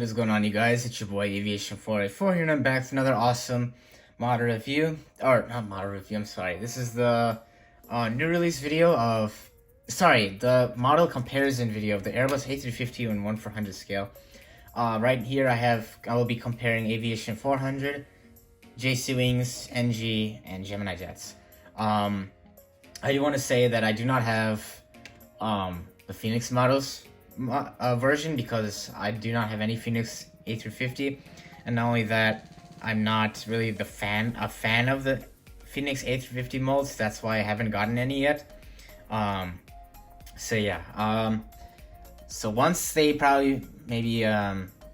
is going on, you guys? It's your boy Aviation 484 here, and I'm back with another awesome model review. Or, not model review, I'm sorry. This is the new release video of... Sorry, the model comparison video of the Airbus A350 on 1/400 scale. Right here I will be comparing Aviation 400, JC Wings, NG, and Gemini Jets. I do want to say that I do not have the Phoenix models version because I do not have any Phoenix A350, and not only that, I'm not really a fan of the Phoenix A350 molds. That's why I haven't gotten any yet. So yeah, so once they probably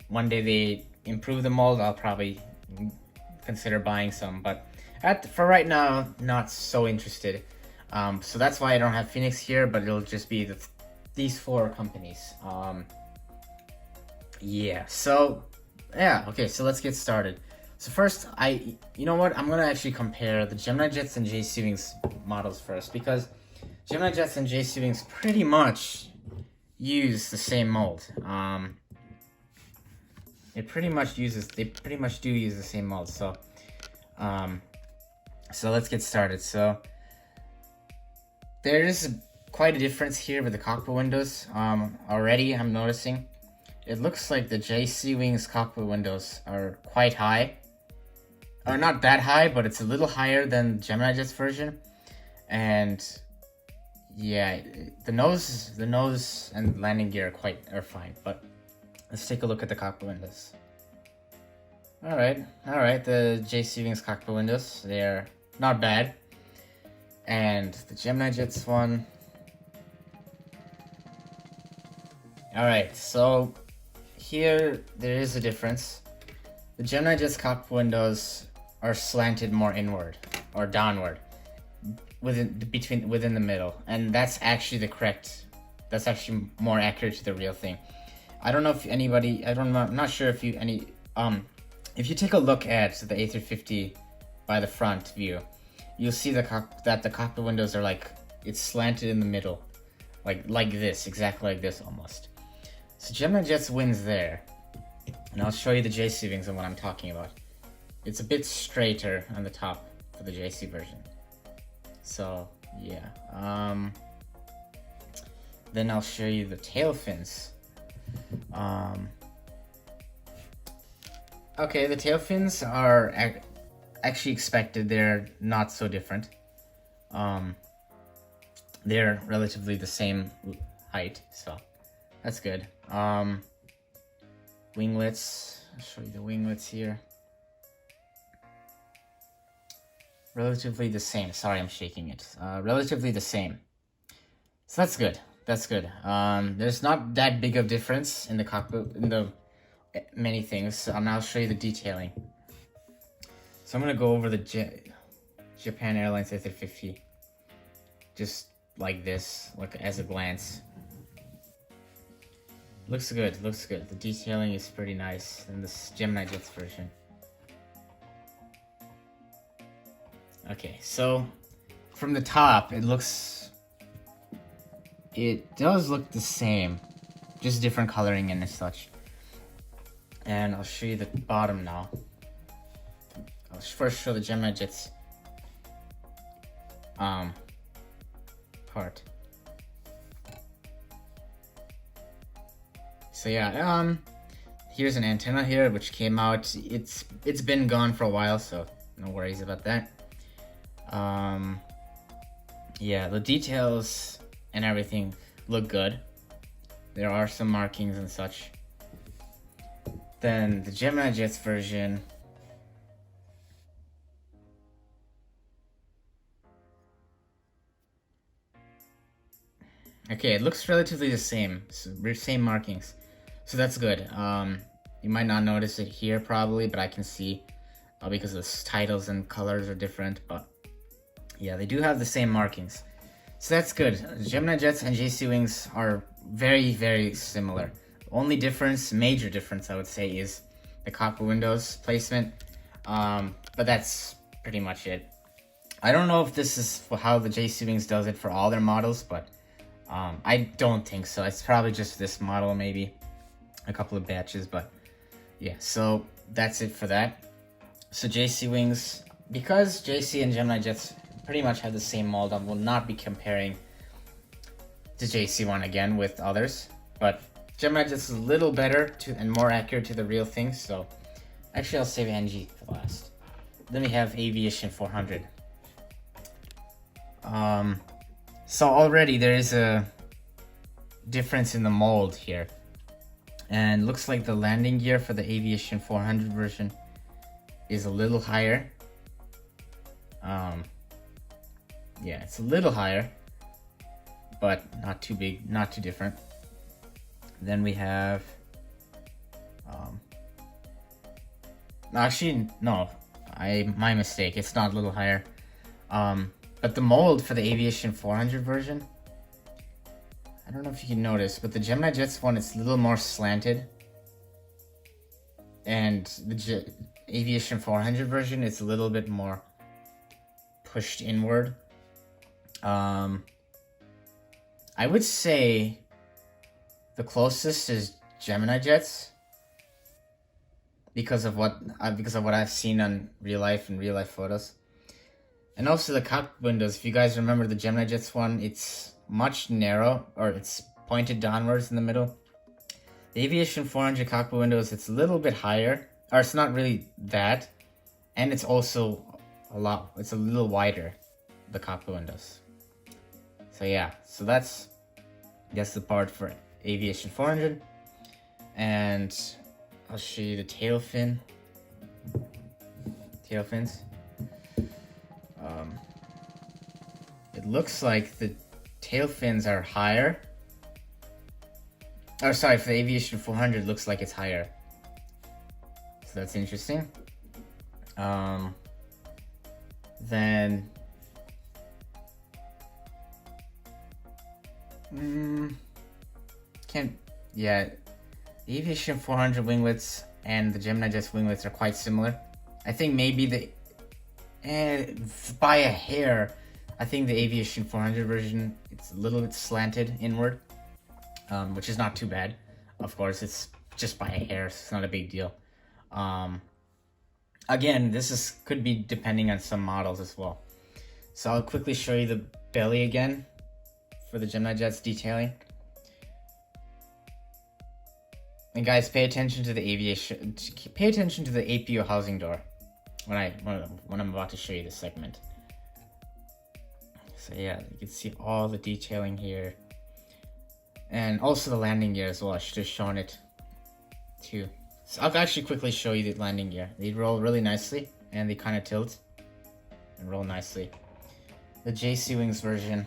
one day they improve the mold, I'll probably consider buying some, but for right now, not so interested. So that's why I don't have Phoenix here, but it'll just be these four companies. Yeah, so yeah, okay, so let's get started. So first, you know what, I'm gonna actually compare the Gemini Jets and JC Wings models first, because Gemini Jets and JC Wings pretty much use the same mold. They pretty much do use the same mold. So so let's get started. So there is quite a difference here with the cockpit windows. Already I'm noticing it looks like the JC Wings cockpit windows are quite high, or not that high, but it's a little higher than Gemini Jets version. And yeah, the nose and landing gear are fine, but let's take a look at the cockpit windows. All right, the JC Wings cockpit windows, they're not bad. And the Gemini Jets one. Alright, so here there is a difference. The Gemini Jets cockpit windows are slanted more inward or downward within the middle, and that's actually that's actually more accurate to the real thing. I don't know if anybody, I'm not sure if you if you take a look at the A350 by the front view, you'll see that the cockpit windows are it's slanted in the middle, like this, exactly like this almost. So Gemini Jets wins there, and I'll show you the JC Wings and what I'm talking about. It's a bit straighter on the top for the JC version. So yeah, then I'll show you the tail fins. Okay, the tail fins are actually expected. They're not so different. They're relatively the same height, so that's good. Winglets, I'll show you the winglets here. Relatively the same. Sorry, I'm shaking it. Relatively the same. So that's good. That's good. There's not that big of difference in the cockpit, in the many things. And I'll show you the detailing. So I'm gonna go over the Japan Airlines A350, just like this, as a glance. Looks good. Looks good. The detailing is pretty nice in this Gemini Jets version. Okay, so from the top, it does look the same, just different coloring and such. And I'll show you the bottom now. I'll first show the Gemini Jets part. So yeah, here's an antenna here which came out. It's been gone for a while, so no worries about that. Yeah, the details and everything look good. There are some markings and such. Then the Gemini Jets version. Okay, it looks relatively the same markings, so that's good. You might not notice it here probably, but I can see because the titles and colors are different, but yeah, they do have the same markings, so that's good. Gemini Jets and JC Wings are very, very similar. Only difference, major difference I would say, is the cockpit windows placement, but that's pretty much it. I don't know if this is how the JC Wings does it for all their models, but I don't think so. It's probably just this model, maybe a couple of batches, but yeah, so that's it for that. So JC wings, because JC and Gemini Jets pretty much have the same mold, I will not be comparing the JC one again with others, but Gemini Jets is a little better and more accurate to the real thing, so actually I'll save NG for last. Then we have Aviation 400. So already there is a difference in the mold here, and looks like the landing gear for the Aviation 400 version is a little higher. Yeah, it's a little higher, but not too big, not too different. Then we have, actually, no, my mistake. It's not a little higher. But the mold for the Aviation 400 version, I don't know if you can notice, but the Gemini Jets one, it's a little more slanted. And the Aviation 400 version is a little bit more pushed inward. I would say the closest is Gemini Jets because of what I've seen on real life and real life photos. And also the cockpit windows, if you guys remember the Gemini Jets one, it's much narrow, or it's pointed downwards in the middle. The Aviation 400 cockpit windows, it's a little bit higher, or it's not really that, and it's also it's a little wider, the cockpit windows. So yeah, so that's the part for Aviation 400, and I'll show you the tailfins. It looks like the tail fins are higher. Oh, sorry, for the Aviation 400, looks like it's higher. So that's interesting. Then yeah, the Aviation 400 winglets and the Gemini Jets winglets are quite similar. I think maybe by a hair, I think the Aviation 400 version, it's a little bit slanted inward, which is not too bad. Of course, it's just by a hair, so it's not a big deal. Again, this could be depending on some models as well. So I'll quickly show you the belly again for the Gemini Jets detailing. And guys, pay attention to the APU housing door when I'm about to show you this segment. So yeah, you can see all the detailing here, and also the landing gear as well. I should have shown it too. So I'll actually quickly show you the landing gear. They roll really nicely, and they kind of tilt and roll nicely. The JC Wings version,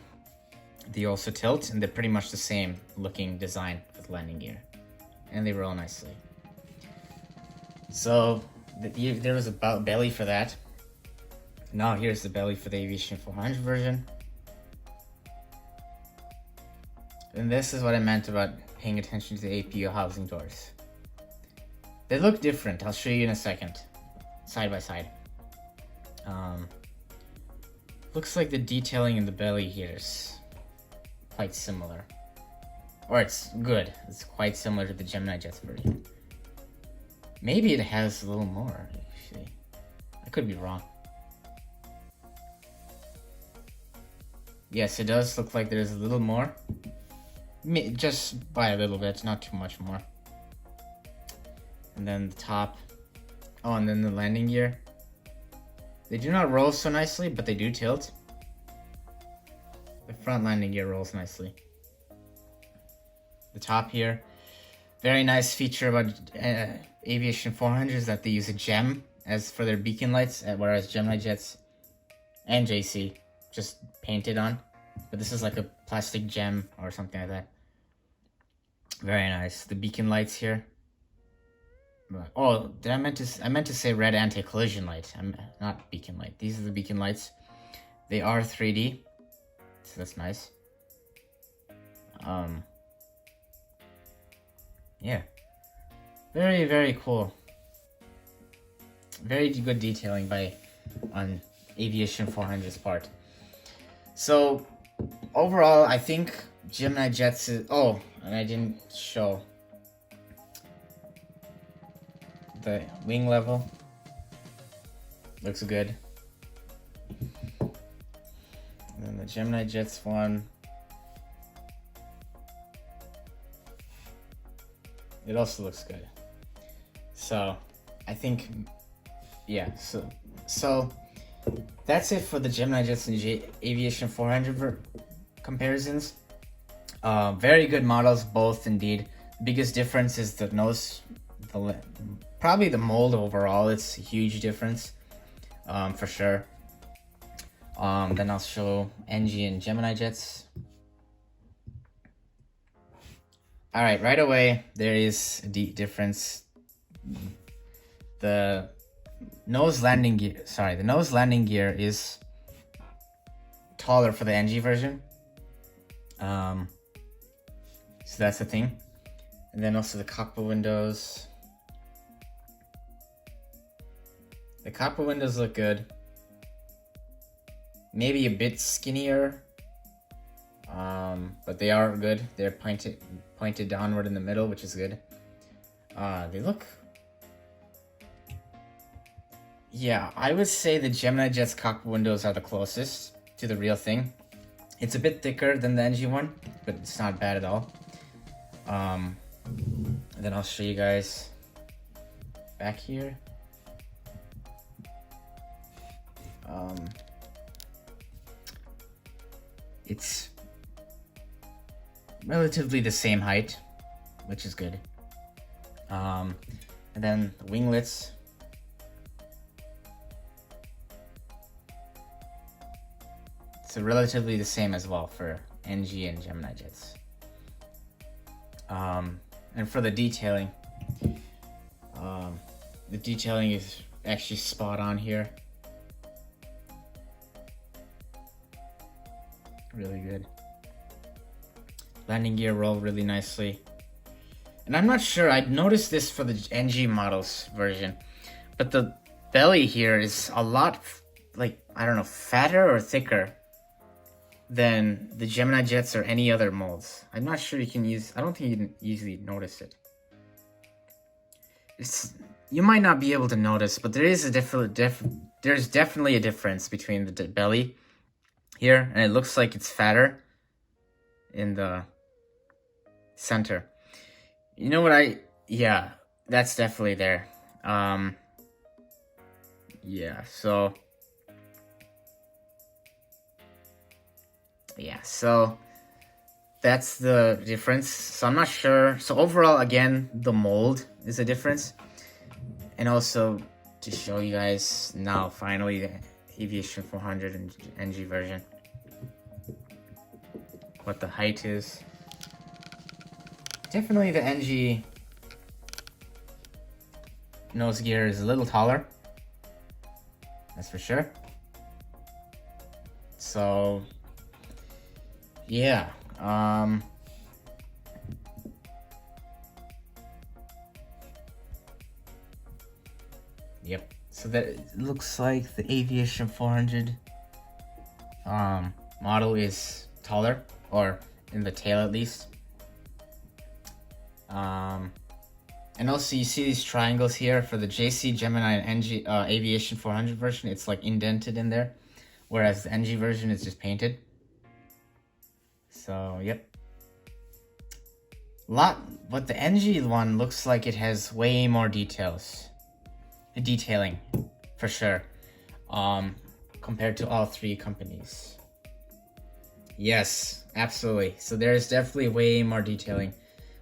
they also tilt, and they're pretty much the same looking design for the landing gear, and they roll nicely. So there was a belly for that. Now here's the belly for the Aviation 400 version. And this is what I meant about paying attention to the APU housing doors. They look different. I'll show you in a second, side by side. Looks like the detailing in the belly here is quite similar. Or it's good. It's quite similar to the Gemini Jets version. Maybe it has a little more, actually. I could be wrong. Yes, it does look like there's a little more. Just by a little bit, not too much more. And then the top. Oh, and then the landing gear. They do not roll so nicely, but they do tilt. The front landing gear rolls nicely. The top here. Very nice feature about Aviation 400 is that they use a gem as for their beacon lights, whereas Gemini Jets and JC just painted on. But this is like a plastic gem or something like that. Very nice. The beacon lights here. Oh, I meant to say red anti-collision light. I'm not beacon light. These are the beacon lights. They are 3D, so that's nice. Yeah, very, very cool. Very good detailing on Aviation 400's part. So overall, I think Gemini Jets is... Oh, and I didn't show. the wing level. Looks good. And then the Gemini Jets one. It also looks good. So I think, yeah, so that's it for the Gemini Jets and Aviation 400 comparisons. Very good models, both indeed. Biggest difference is the nose, probably the mold overall. It's a huge difference, for sure. Then I'll show NG and Gemini Jets. All right, right away there is a difference. The nose landing gear is taller for the NG version. So that's the thing. And then also the cockpit windows. The cockpit windows look good. Maybe a bit skinnier, but they are good. They're pointed downward in the middle, which is good. They look... Yeah, I would say the Gemini Jets cockpit windows are the closest to the real thing. It's a bit thicker than the NG one, but it's not bad at all. Then I'll show you guys back here. It's relatively the same height, which is good. And then the winglets. It's relatively the same as well for NG and Gemini Jets. And for the detailing is actually spot on here. Really good. Landing gear roll really nicely. And I'm not sure, I noticed this for the NG models version, but the belly here is a lot, like, I don't know, fatter or thicker than the Gemini Jets or any other molds. I'm not sure you can use, I don't think you can easily notice it. You might not be able to notice, but there is a there's definitely a difference between the belly here, and it looks like it's fatter in the center. You know what yeah, that's definitely there. Yeah, so that's the difference. So I'm not sure. So overall, again, the mold is a difference. And also to show you guys now, finally, the Aviation 400 and NG version. What the height is. Definitely the NG nose gear is a little taller. That's for sure. So yeah, yep. So that it looks like the Aviation 400 model is taller, or in the tail at least. And also you see these triangles here for the JC, Gemini, and NG Aviation 400 version. It's like indented in there, whereas the NG version is just painted. So yep, but the NG one looks like it has way more detailing for sure, compared to all three companies. Yes, absolutely. So there's definitely way more detailing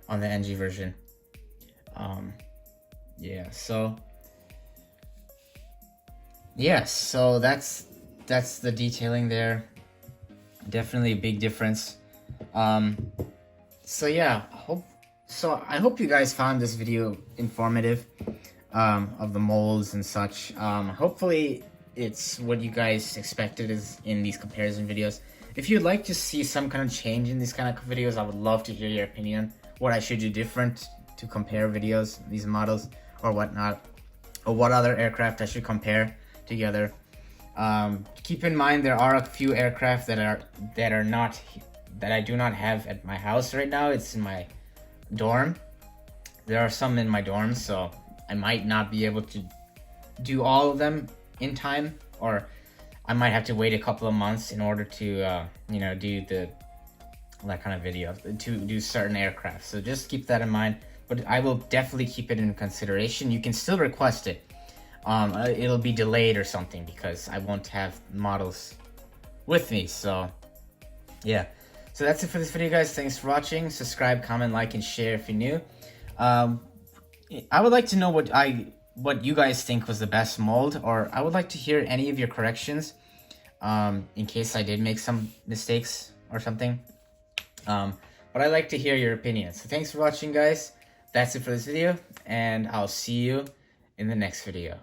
on the NG version. Yeah, so yes, so that's the detailing there. Definitely a big difference. So yeah, I hope you guys found this video informative, of the molds and such. Hopefully it's what you guys expected is in these comparison videos. If you'd like to see some kind of change in these kind of videos, I would love to hear your opinion. What I should do different to compare videos, these models or whatnot, or what other aircraft I should compare together. Keep in mind there are a few aircraft that I do not have at my house right now. It's in my dorm. There are some in my dorm, so I might not be able to do all of them in time, or I might have to wait a couple of months in order to you know, do that kind of video, to do certain aircraft. So just keep that in mind, but I will definitely keep it in consideration. You can still request it. It'll be delayed or something because I won't have models with me. So yeah, so that's it for this video, guys. Thanks for watching. Subscribe, comment, like, and share if you're new. I would like to know what you guys think was the best mold, or I would like to hear any of your corrections in case I did make some mistakes or something. But I'd like to hear your opinions. So thanks for watching, guys. That's it for this video, and I'll see you in the next video.